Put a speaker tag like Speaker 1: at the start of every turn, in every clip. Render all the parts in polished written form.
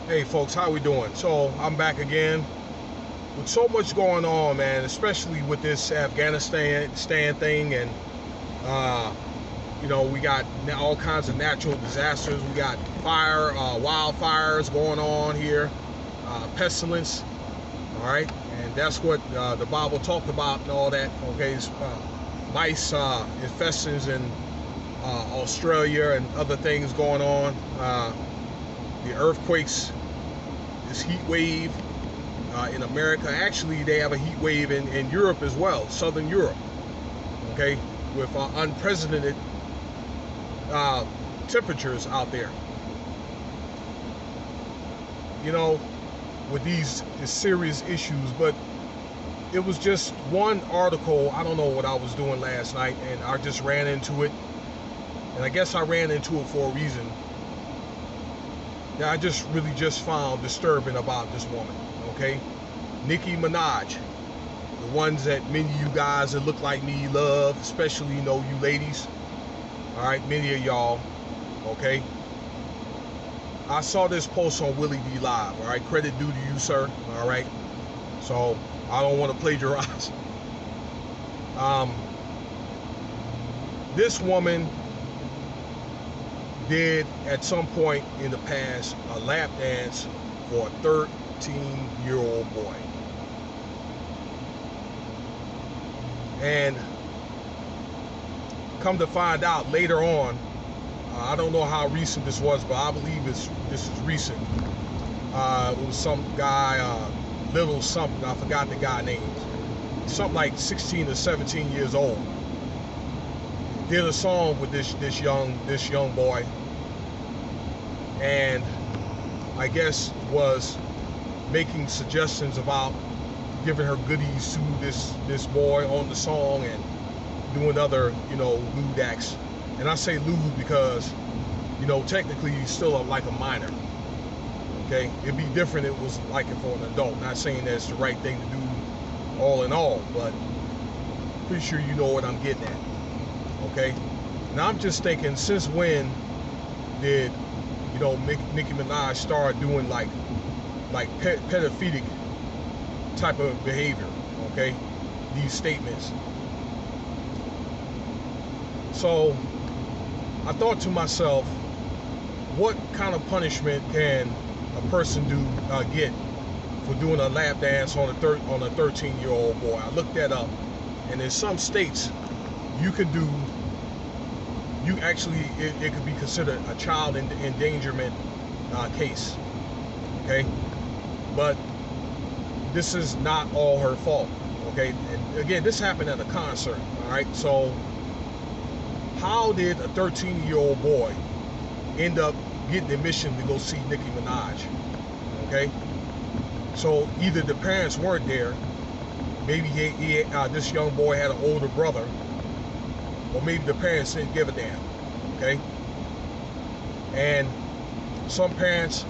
Speaker 1: Hey folks, how we doing? So I'm back again with so much going on, man, especially with this Afghanistan thing. And uh, we got all kinds of natural disasters. We got wildfires going on here, pestilence. All right, and that's what the Bible talked about and all that. Okay, mice infestations in Australia and other things going on. The earthquakes, this heat wave in America. Actually, they have a heat wave in Europe as well, Southern Europe. Okay, with unprecedented temperatures out there. With these serious issues. But it was just one article. I don't know what I was doing last night, and I just ran into it. And I guess I ran into it for a reason that I just found disturbing about this woman. Okay, Nikki Minaj, the ones that many of you guys that look like me love, especially you ladies. All right, many of y'all. Okay, I saw this post on Willie D Live. All right, credit due to you, sir. All right, so I don't want to plagiarize. This woman did at some point in the past a lap dance for a 13-year-old boy. And come to find out later on, I don't know how recent this was, but I believe this is recent. It was some guy, little something, I forgot the guy's name. Something like 16 or 17 years old. Did a song with this young boy, and I guess was making suggestions about giving her goodies to this boy on the song and doing other lewd acts. And I say lewd because technically he's still like a minor. Okay, it'd be different if it was like it for an adult. Not saying that's the right thing to do all in all, but pretty sure you know what I'm getting at. Okay, now I'm just thinking, since when did Nicki Minaj start doing like pedophilic type of behavior? Okay, these statements. So I thought to myself, what kind of punishment can a person get for doing a lap dance on a 13-year-old boy? I looked that up, and in some states you could do. It could be considered a child endangerment case. Okay, but this is not all her fault. Okay, and again, this happened at a concert. All right, so how did a 13-year-old boy end up getting admission to go see Nicki Minaj? Okay, so either the parents weren't there, maybe this young boy had an older brother, or maybe the parents didn't give a damn. Okay, and some parents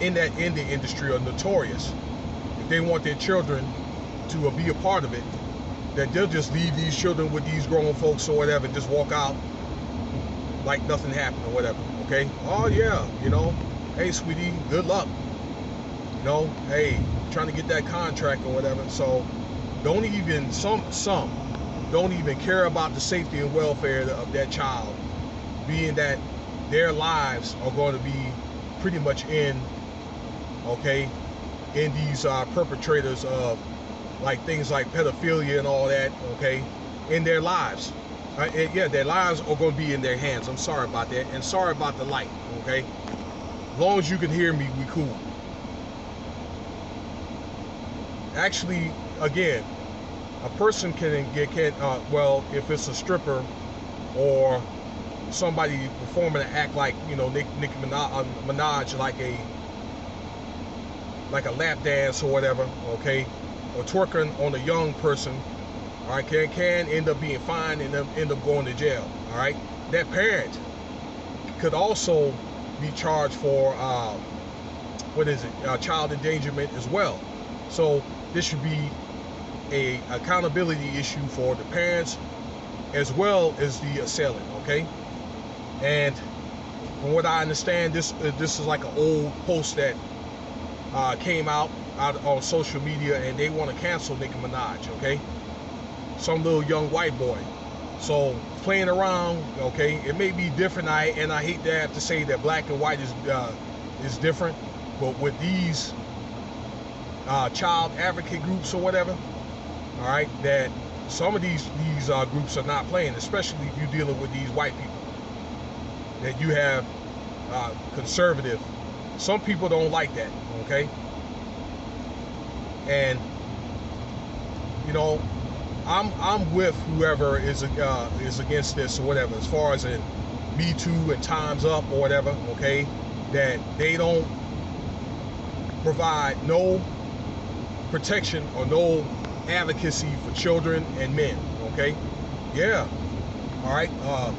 Speaker 1: in the industry are notorious. If they want their children to be a part of it, that they'll just leave these children with these grown folks or whatever, and just walk out like nothing happened or whatever. Okay, oh yeah, hey sweetie, good luck. Hey, trying to get that contract or whatever. So don't even some don't even care about the safety and welfare of that child, being that their lives are going to be pretty much in these perpetrators of things like pedophilia and all that. Okay, in their lives. Yeah, their lives are going to be in their hands. I'm sorry about that, and sorry about the light. Okay, as long as you can hear me, we cool. Actually, again, a person can well, if it's a stripper or somebody performing an act like Nicki Minaj, like a lap dance or whatever, okay, or twerking on a young person, all right, can end up being fined and end up going to jail. All right, that parent could also be charged for child endangerment as well. So this should be a accountability issue for the parents as well as the assailant. Okay, and From what I understand, this is like an old post that came out on social media, and they want to cancel Nicki Minaj, okay? Some little young white boy. So playing around, okay, it may be different. I hate to have to say that black and white is different, but with these child advocate groups or whatever, all right, that some of these groups are not playing, especially if you're dealing with these white people. That you have conservative. Some people don't like that, okay? And you know, I'm with whoever is against this or whatever, as far as in Me Too and Time's Up or whatever, okay? That they don't provide no protection or no advocacy for children and men, okay? Yeah, all right,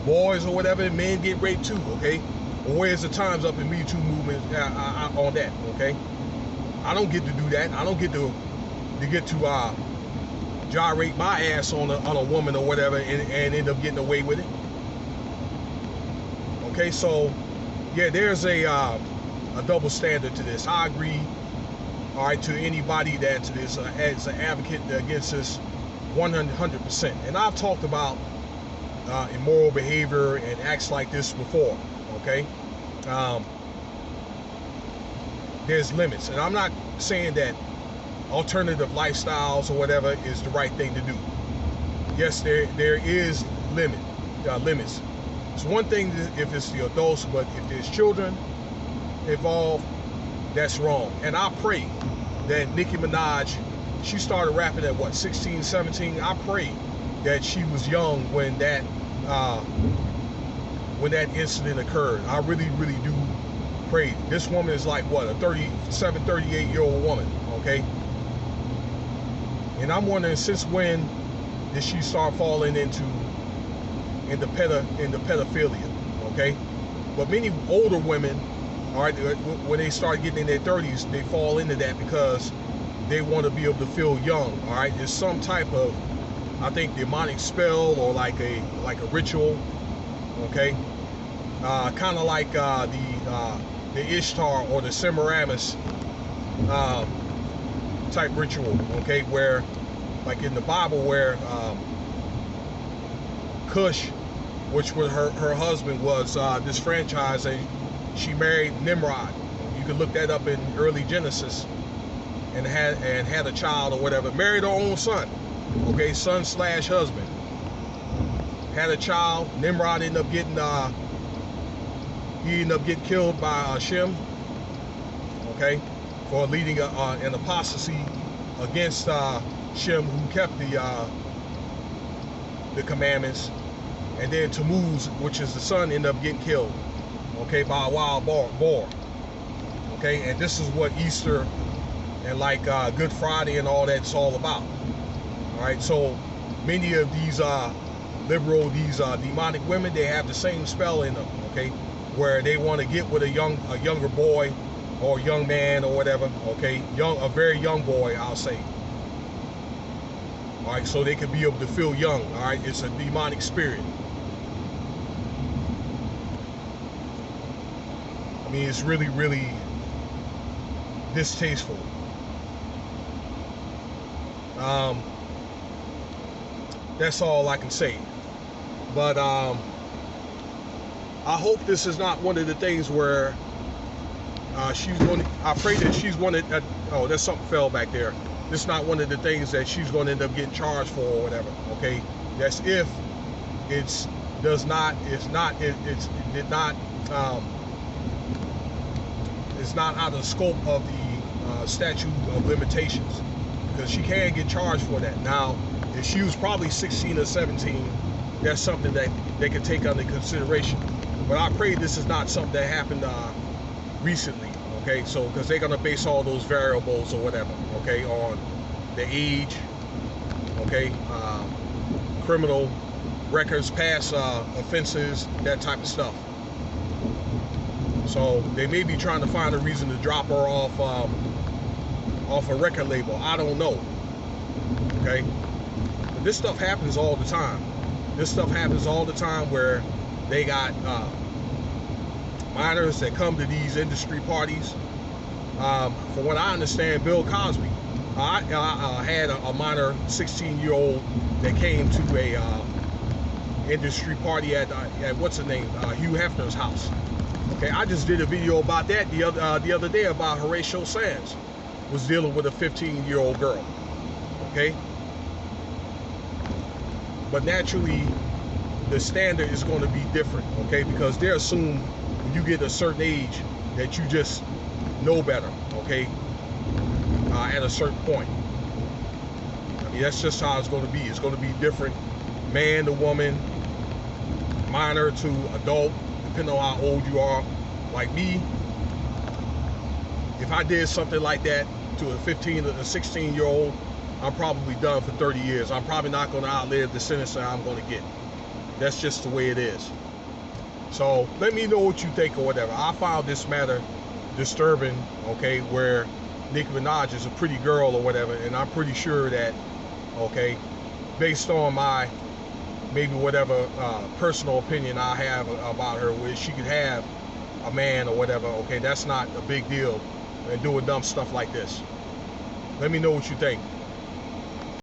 Speaker 1: boys or whatever, men get raped too, okay? Well, where's the Time's Up and Me Too movement on that, okay? I don't get to do that. I don't get to gyrate my ass on a woman or whatever and end up getting away with it. Okay, so yeah, there's a double standard to this. I agree. All right, to anybody that is as an advocate against this, 100%. And I've talked about immoral behavior and acts like this before. Okay, there's limits, and I'm not saying that alternative lifestyles or whatever is the right thing to do. Yes, there is limits. It's one thing if it's the adults, but if there's children involved, that's wrong. And I pray that Nicki Minaj, she started rapping at what, 16, 17? I pray that she was young when that incident occurred. I really, really do pray. This woman is like what, a 37, 38-year-old woman, okay? And I'm wondering, since when did she start falling into pedophilia, okay? But many older women, all right, when they start getting in their 30s, they fall into that because they want to be able to feel young, all right? There's some type of, I think, demonic spell or like a ritual, okay? Kind of like the Ishtar or the Semiramis type ritual, okay? Where, like in the Bible, where Cush, which was her husband, was this franchise, and she married Nimrod. You can look that up in early Genesis, and had a child or whatever. Married her own son, okay, son/husband. Had a child. Nimrod ended up getting killed by Shem, okay, for leading an apostasy against Shem, who kept the commandments. And then Tammuz, which is the son, ended up getting killed, okay, by a wild boar. Okay, and this is what Easter and like Good Friday and all that's all about. All right, so many of these demonic women, they have the same spell in them, okay, where they want to get with a younger boy or young man or whatever, okay, a very young boy, I'll say. All right, so they can be able to feel young. All right, it's a demonic spirit. I mean, it's really, really distasteful. That's all I can say. But I hope this is not one of the things where she's going to, I pray that she's going to, oh, there's something fell back there. This is not one of the things that she's going to end up getting charged for or whatever, okay? That's if it's not out of the scope of the statute of limitations, because she can get charged for that. Now, if she was probably 16 or 17, that's something that they can take under consideration. But I pray this is not something that happened recently, okay? So, because they're gonna base all those variables or whatever, okay, on the age, okay, criminal records, past offenses, that type of stuff. So they may be trying to find a reason to drop her off a record label. I don't know, okay? But this stuff happens all the time. This stuff happens all the time where they got minors that come to these industry parties. From what I understand, Bill Cosby, I had a minor 16-year-old that came to a industry party at what's the name, Hugh Hefner's house. Okay, I just did a video about that the other day about Horatio Sands was dealing with a 15-year-old girl. Okay, but naturally the standard is going to be different. Okay, because they assume when you get a certain age that you just know better. Okay, at a certain point. I mean, that's just how it's going to be. It's going to be different, man to woman, minor to adult, depending on how old you are. Like me, if I did something like that to a 15 or a 16-year-old, I'm probably done for 30 years. I'm probably not going to outlive the sentence that I'm going to get. That's just the way it is. So let me know what you think or whatever. I found this matter disturbing, okay, where Nikki Minaj is a pretty girl or whatever, and I'm pretty sure that, okay, based on my maybe whatever personal opinion I have about her, where she could have a man or whatever, okay, that's not a big deal, and doing dumb stuff like this. Let me know what you think.